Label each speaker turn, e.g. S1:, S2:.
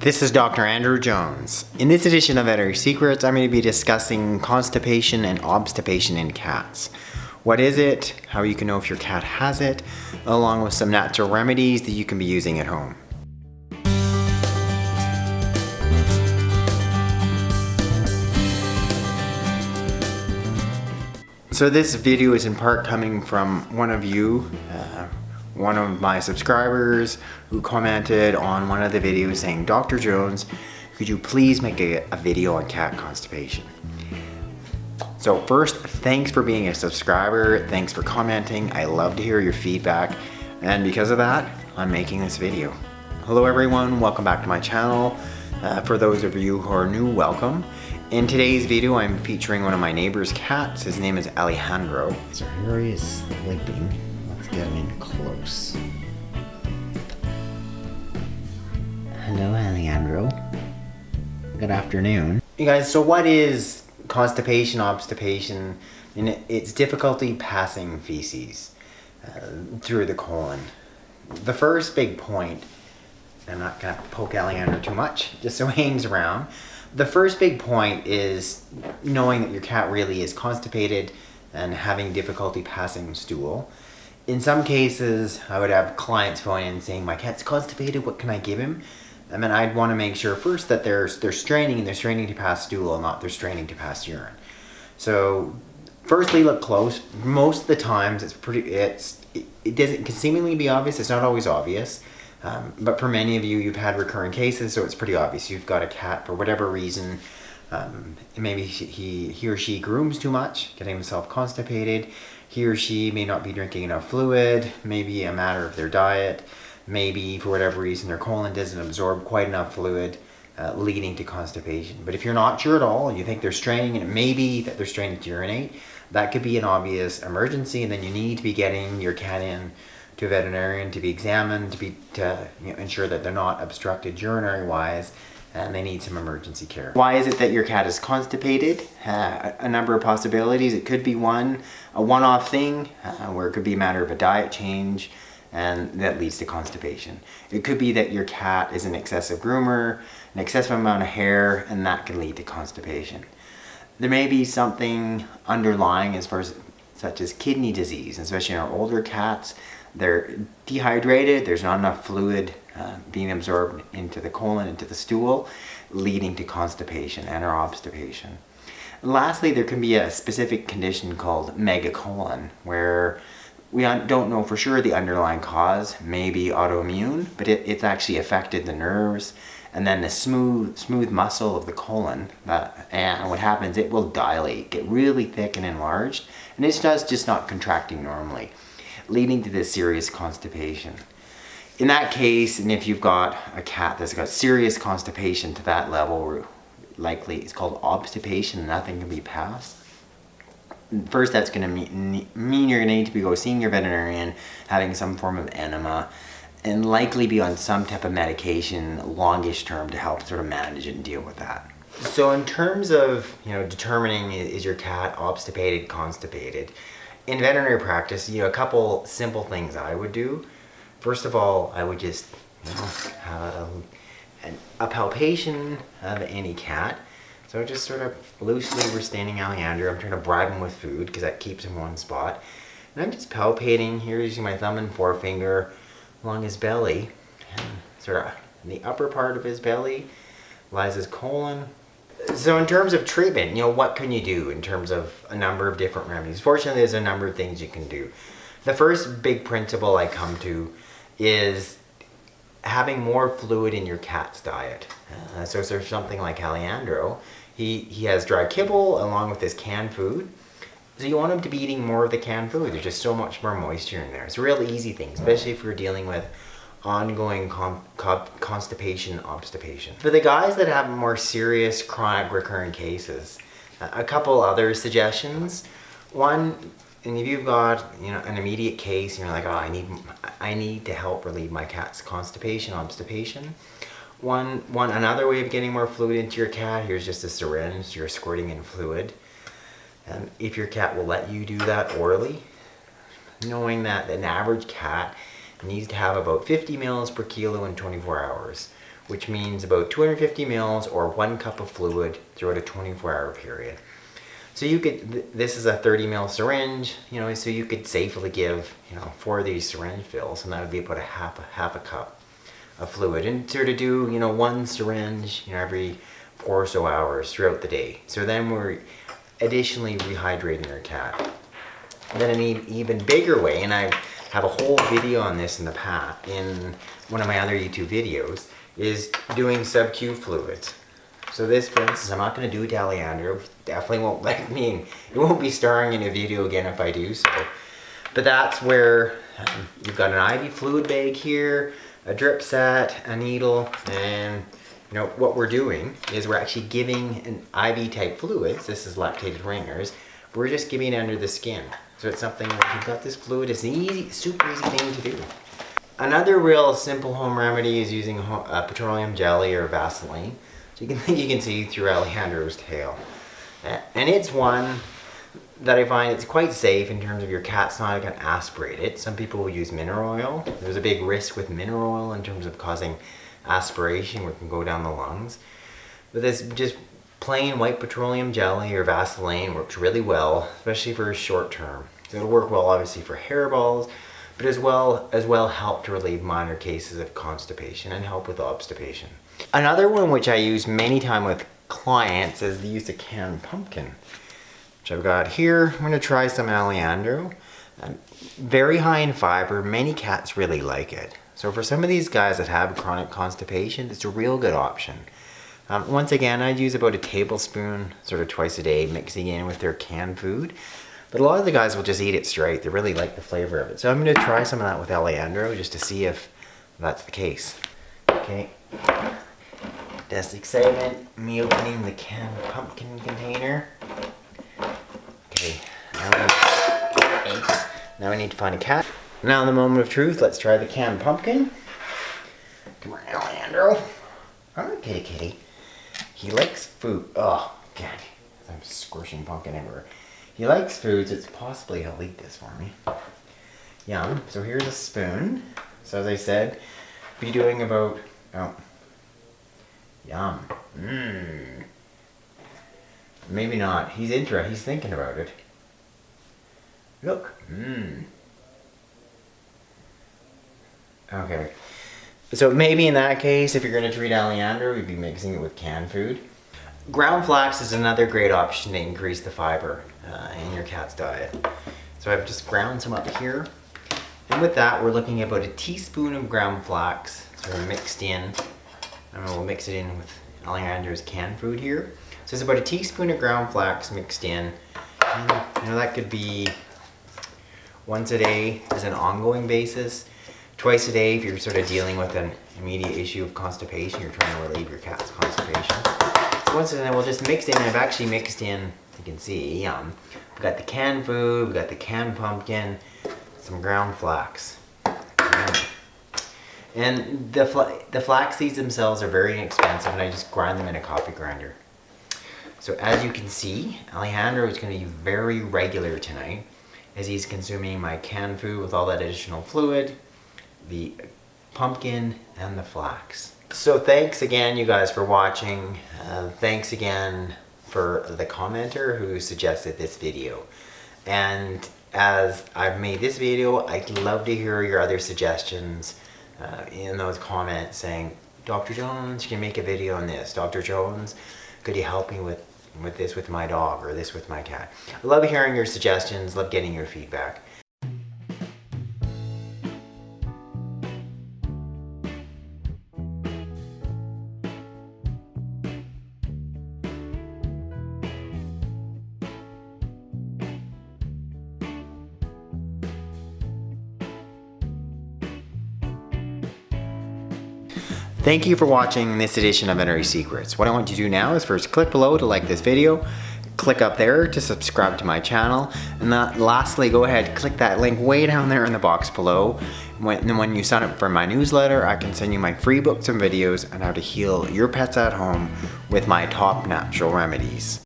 S1: This is Dr. Andrew Jones. In this edition of Veterinary Secrets, I'm going to be discussing constipation and obstipation in cats. What is it, how you can know if your cat has it, along with some natural remedies that you can be using at home. So this video is in part coming from one of you, one of my subscribers who commented on one of the videos saying, Dr. Jones, could you please make a video on cat constipation? So first, thanks for being a subscriber. Thanks for commenting. I love to hear your feedback. And because of that, I'm making this video. Hello everyone, welcome back to my channel. For those of you who are new, welcome. In today's video, I'm featuring one of my neighbor's cats. His name is Alejandro. So here he is sleeping. Let's get him in close. Hello, Alejandro. Good afternoon. You guys, so what is constipation, obstipation? And it's difficulty passing feces through the colon. The first big point, I'm not gonna poke Alejandro too much, just so he hangs around. The first big point is knowing that your cat really is constipated and having difficulty passing stool. In some cases, I would have clients phone in saying, my cat's constipated, what can I give him? And then I'd want to make sure first that they're straining to pass stool, not they're straining to pass urine. So firstly, look close. Most of the times it can seemingly be obvious, it's not always obvious. But for many of you, you've had recurring cases, so it's pretty obvious. You've got a cat, for whatever reason, maybe he or she grooms too much, getting himself constipated. He or she may not be drinking enough fluid, maybe a matter of their diet, maybe for whatever reason their colon doesn't absorb quite enough fluid, leading to constipation. But if you're not sure at all, and you think they're straining, and it may be that they're straining to urinate, that could be an obvious emergency, and then you need to be getting your cat in to a veterinarian to be examined, to ensure that they're not obstructed urinary wise, and they need some emergency care. Why is it that your cat is constipated? A number of possibilities. It could be a one-off thing, where it could be a matter of a diet change, and that leads to constipation. It could be that your cat is an excessive groomer, an excessive amount of hair, and that can lead to constipation. There may be something underlying such as kidney disease, especially in our older cats. They're dehydrated, there's not enough fluid being absorbed into the colon, into the stool, leading to constipation and or obstipation. And lastly, there can be a specific condition called Megacolon, where we don't know for sure the underlying cause, maybe autoimmune, but it's actually affected the nerves and then the smooth muscle of the colon. And what happens, it will dilate, get really thick and enlarged, and it does just not contracting normally, leading to this serious constipation. In that case, and if you've got a cat that's got serious constipation to that level, likely it's called obstipation, nothing can be passed. First, that's going to mean you're going to need to go seeing your veterinarian, having some form of enema, and likely be on some type of medication longish term to help sort of manage it and deal with that. So in terms of determining is your cat obstipated, constipated, in veterinary practice, a couple simple things I would do. First of all, I would just have a palpation of any cat. So just sort of loosely, we're standing Alejandro. I'm trying to bribe him with food because that keeps him in one spot. And I'm just palpating here using my thumb and forefinger along his belly. And sort of in the upper part of his belly lies his colon. So in terms of treatment, what can you do in terms of a number of different remedies? Fortunately, there's a number of things you can do. The first big principle I come to is having more fluid in your cat's diet. So if there's something like Alejandro, he has dry kibble along with his canned food. So you want him to be eating more of the canned food. There's just so much more moisture in there. It's a real easy thing, especially if you're dealing with ongoing constipation, obstipation. For the guys that have more serious chronic recurring cases, a couple other suggestions. One, and if you've got an immediate case and you're like, oh, I need to help relieve my cat's constipation, obstipation. Another way of getting more fluid into your cat, here's just a syringe, you're squirting in fluid. If your cat will let you do that orally, knowing that an average cat needs to have about 50 mils per kilo in 24 hours, which means about 250 mils or 1 cup of fluid throughout a 24-hour period. So you could, this is a 30 ml syringe, you know, so you could safely give, you know, 4 of these syringe fills, and that would be about half a cup of fluid. And sort of do, you know, 1 syringe, you know, every 4 or so hours throughout the day. So then we're additionally rehydrating your cat. And then an even bigger way, and I have a whole video on this in the past, in one of my other YouTube videos, is doing sub-Q fluids. So this, for instance, I'm not going to do it to Alejandro. Definitely won't let me in. It won't be starring in a video again if I do so. But that's where you've got an IV fluid bag here, a drip set, a needle, and you know what we're doing is we're actually giving an IV type fluids. This is lactated ringers. We're just giving it under the skin. So it's something where you've got this fluid. It's an easy, super easy thing to do. Another real simple home remedy is using petroleum jelly or Vaseline. So you can see through Alejandro's tail. And it's one that I find it's quite safe in terms of your cat's not going to aspirate it. Some people will use mineral oil. There's a big risk with mineral oil in terms of causing aspiration where it can go down the lungs. But this just plain white petroleum jelly or Vaseline works really well, especially for short term. So it'll work well obviously for hairballs, but as well help to relieve minor cases of constipation and help with obstipation. Another one which I use many times with clients is the use of canned pumpkin, which I've got here. I'm going to try some Alejandro. Very high in fiber. Many cats really like it. So for some of these guys that have chronic constipation, it's a real good option. Once again, I'd use about a tablespoon sort of twice a day, mixing in with their canned food. But a lot of the guys will just eat it straight. They really like the flavor of it. So I'm going to try some of that with Alejandro just to see if that's the case. Okay. That's excitement. Me opening the canned pumpkin container. Okay. Now we need to find a cat. Now in the moment of truth, let's try the canned pumpkin. Come on, Alejandro. Oh, kitty. He likes food. Oh, God. I'm squishing pumpkin everywhere. He likes food, so it's possibly he'll eat this for me. Yum. So here's a spoon. So as I said, be doing about, oh. Yum. Mmm. Maybe not. He's thinking about it. Look. Mmm. Okay. So maybe in that case, if you're going to treat Alejandro, we'd be mixing it with canned food. Ground flax is another great option to increase the fiber in your cat's diet. So I've just ground some up here. And with that, we're looking at about a teaspoon of ground flax sort of mixed in. And we'll mix it in with Alejandro's canned food here. So it's about a teaspoon of ground flax mixed in. And, you know, that could be once a day as an ongoing basis. Twice a day if you're sort of dealing with an immediate issue of constipation, you're trying to relieve your cat's constipation. So once a day we'll just mix in. I've actually mixed in, you can see, we've got the canned food, we've got the canned pumpkin, some ground flax. And the flax seeds themselves are very inexpensive, and I just grind them in a coffee grinder. So as you can see, Alejandro is going to be very regular tonight as he's consuming my canned food with all that additional fluid, the pumpkin, and the flax. So thanks again, you guys, for watching. Thanks again for the commenter who suggested this video. And as I've made this video, I'd love to hear your other suggestions in those comments saying, Dr. Jones, can you make a video on this? Dr. Jones, could you help me with this with my dog or this with my cat? I love hearing your suggestions, love getting your feedback. Thank you for watching this edition of Veterinary Secrets. What I want you to do now is first click below to like this video, click up there to subscribe to my channel, and lastly, go ahead, click that link way down there in the box below. When you sign up for my newsletter, I can send you my free books and videos on how to heal your pets at home with my top natural remedies.